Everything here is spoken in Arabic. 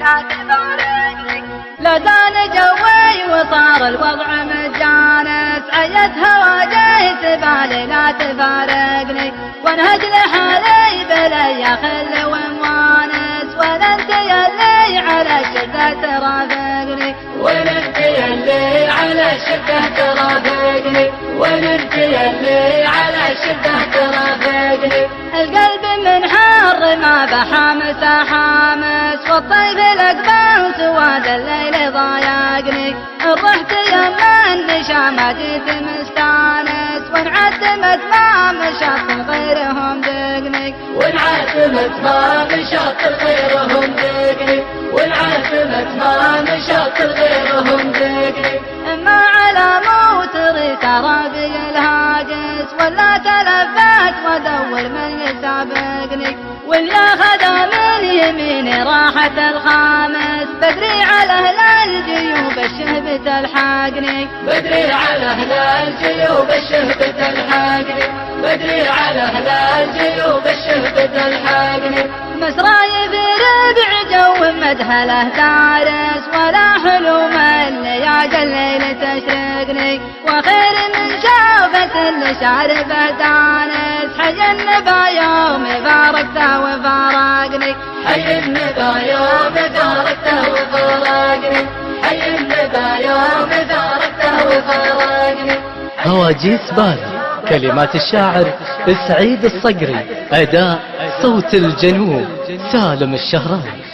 لا تفارقني. لا زال جوي وصار الوضع متجانس، عيتها واجهت بالي لا تفارقني. وانهج لحالي بلي خل وموانس، ولا انت يلي على الشدة ترافقني. ولا انت يلي على الشدة ترافقني. ولا انت يلي على الشدة ترافقني. القلب من حار ما بحامس حامس، والطيف الاقبال سواد الليل ضايقني. رحت يما النشا ما جيت مستانس، وانعتمت ما مشاط غيرهم دقني. وانعتمت ما مشاط غيرهم دقني. وانعتمت ما مشاط غيرهم دقني. ما على موت ريت راقي الهاجس، ولا تلفت وادور من يسابقني. واللي اخذ من يميني راحة الخامس، بدري على اهل الجيوب الشهب تلحقني. بدري على اهل الجيوب الشهب تلحقني. بدري على اهل الجيوب الشهب تلحقني. مسراي في ربع جو مدهله دارس، ولا حلوم اللياقي الليل تشرقني. وخير من شافة اللي شاربه دانس، حي النبا يوم فارقته وفارقني. حي النبا يوم فارقته وفارقني. حي النبا يوم فارقته وفارقني. هواجيس بالي، كلمات الشاعر سعيد الصقري، أداء صوت الجنوب سالم الشهراني.